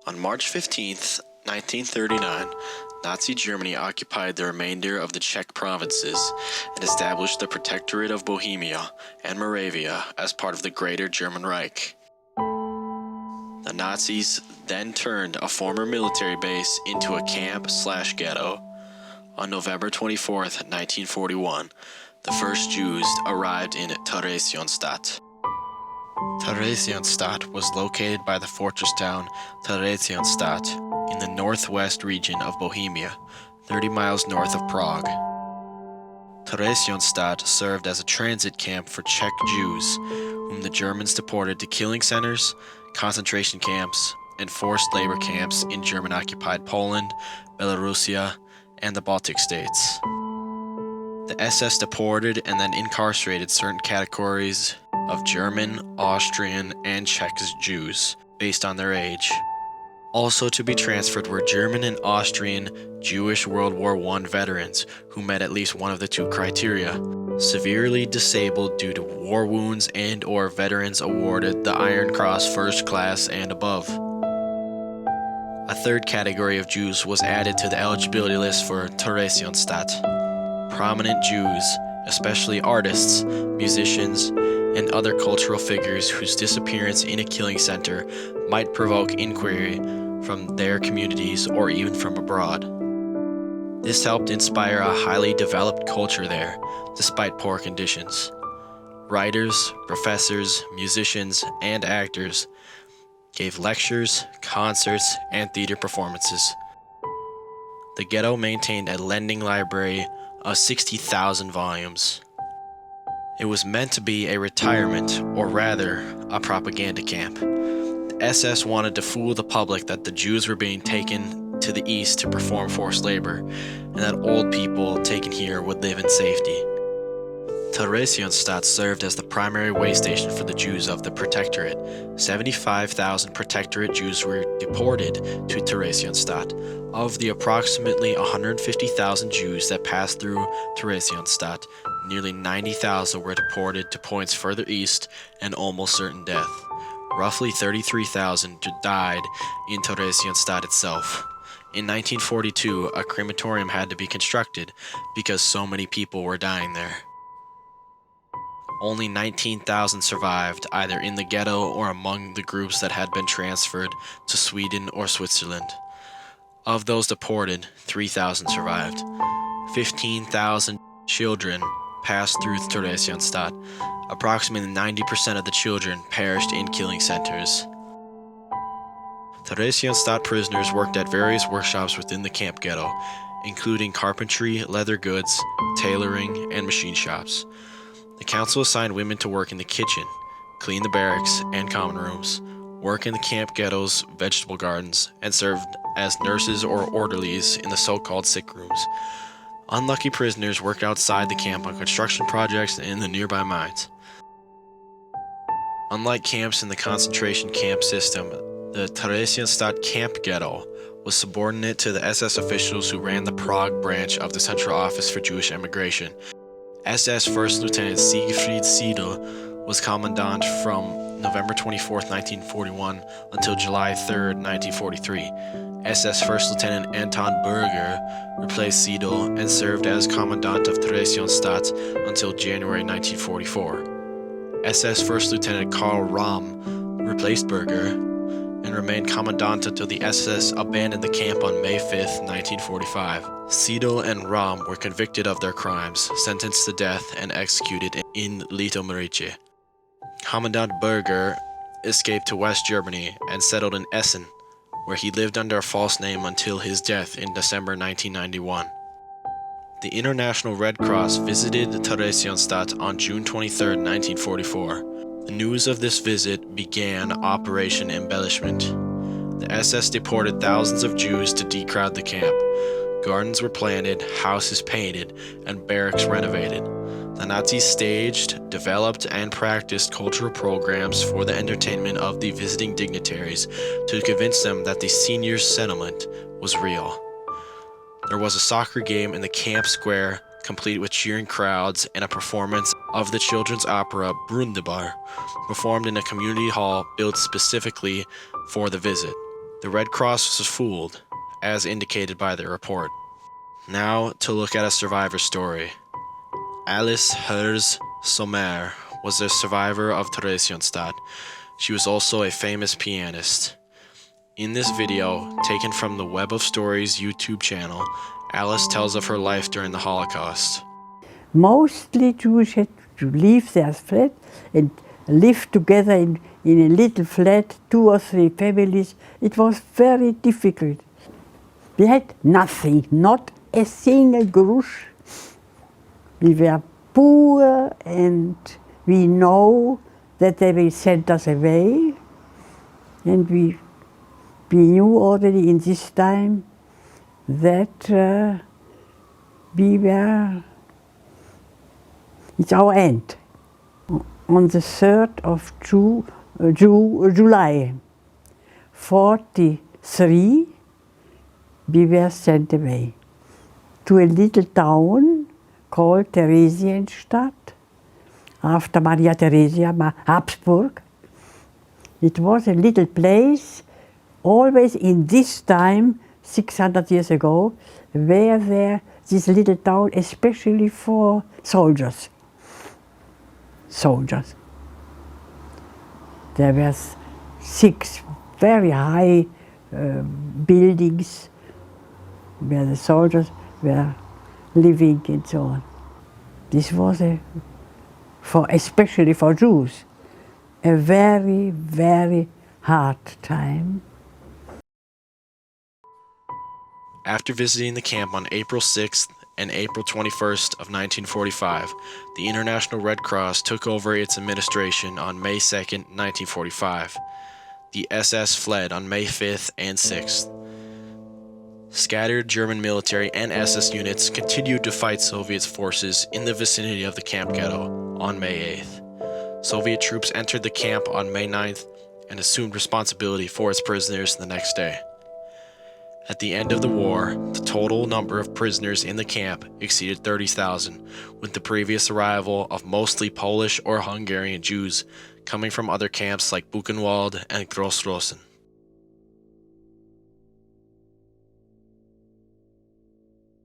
On March 15th, 1939, Nazi Germany occupied the remainder of the Czech provinces and established the Protectorate of Bohemia and Moravia as part of the Greater German Reich. The Nazis then turned a former military base into a camp/ghetto. On November 24th, 1941, the first Jews arrived in Theresienstadt. Theresienstadt was located by the fortress town Theresienstadt in the northwest region of Bohemia, 30 miles north of Prague. Theresienstadt served as a transit camp for Czech Jews, whom the Germans deported to killing centers, concentration camps, and forced labor camps in German-occupied Poland, Belarusia, and the Baltic states. The SS deported and then incarcerated certain categories of German, Austrian, and Czech Jews based on their age. Also to be transferred were German and Austrian Jewish World War I veterans who met at least one of the two criteria: severely disabled due to war wounds and/or veterans awarded the Iron Cross First Class and above. A third category of Jews was added to the eligibility list for Theresienstadt: prominent Jews, especially artists, musicians, and other cultural figures whose disappearance in a killing center might provoke inquiry from their communities or even from abroad. This helped inspire a highly developed culture there, despite poor conditions. Writers, professors, musicians, and actors gave lectures, concerts, and theater performances. The ghetto maintained a lending library of 60,000 volumes. It was meant to be a retirement, or rather, a propaganda camp. The SS wanted to fool the public that the Jews were being taken to the east to perform forced labor, and that old people taken here would live in safety. Theresienstadt served as the primary way station for the Jews of the Protectorate. 75,000 Protectorate Jews were deported to Theresienstadt. Of the approximately 150,000 Jews that passed through Theresienstadt, nearly 90,000 were deported to points further east and almost certain death. Roughly 33,000 died in Theresienstadt itself. In 1942, a crematorium had to be constructed because so many people were dying there. Only 19,000 survived, either in the ghetto or among the groups that had been transferred to Sweden or Switzerland. Of those deported, 3,000 survived. 15,000 children passed through Theresienstadt. Approximately 90% of the children perished in killing centers. Theresienstadt prisoners worked at various workshops within the camp ghetto, including carpentry, leather goods, tailoring, and machine shops. The council assigned women to work in the kitchen, clean the barracks and common rooms, work in the camp ghetto's vegetable gardens, and served as nurses or orderlies in the so-called sick rooms. Unlucky prisoners worked outside the camp on construction projects and in the nearby mines. Unlike camps in the concentration camp system, the Theresienstadt camp ghetto was subordinate to the SS officials who ran the Prague branch of the Central Office for Jewish Immigration. SS First Lieutenant Siegfried Seidel was commandant from November 24, 1941 until July 3, 1943. SS First Lieutenant Anton Berger replaced Seidel and served as commandant of Theresienstadt until January 1944. SS First Lieutenant Karl Rahm replaced Berger and remained commandant until the SS abandoned the camp on May 5, 1945. Seidel and Rahm were convicted of their crimes, sentenced to death, and executed in Litomyrice. Commandant Berger escaped to West Germany and settled in Essen, where he lived under a false name until his death in December 1991. The International Red Cross visited Theresienstadt on June 23, 1944. The news of this visit began Operation Embellishment. The SS deported thousands of Jews to decrowd the camp. Gardens were planted, houses painted, and barracks renovated. The Nazis staged, developed, and practiced cultural programs for the entertainment of the visiting dignitaries to convince them that the seniors' settlement was real. There was a soccer game in the camp square, complete with cheering crowds, and a performance of the children's opera Brundebar, performed in a community hall built specifically for the visit. The Red Cross was fooled, as indicated by their report. Now to look at a survivor story. Alice Herz Sommer was a survivor of Theresienstadt. She was also a famous pianist. In this video, taken from the Web of Stories YouTube channel, Alice tells of her life during the Holocaust. Mostly Jews had to leave their flat and live together in a little flat, 2 or 3 families. It was very difficult. We had nothing, not a single grosch. We were poor, and we know that they will send us away. And we knew already in this time that it's our end. On the 3rd of July 43, we were sent away to a little town called Theresienstadt, after Maria Theresia Habsburg. It was a little place, always in this time, 600 years ago, were there this little town, especially for soldiers. There were 6 very high buildings where the soldiers were living and so on. This was especially for Jews, a very, very hard time. After visiting the camp on April 6th and April 21st of 1945, the International Red Cross took over its administration on May 2nd, 1945. The SS fled on May 5th and 6th. Scattered German military and SS units continued to fight Soviet forces in the vicinity of the camp ghetto on May 8th. Soviet troops entered the camp on May 9th and assumed responsibility for its prisoners the next day. At the end of the war, the total number of prisoners in the camp exceeded 30,000, with the previous arrival of mostly Polish or Hungarian Jews coming from other camps like Buchenwald and Grossrosen.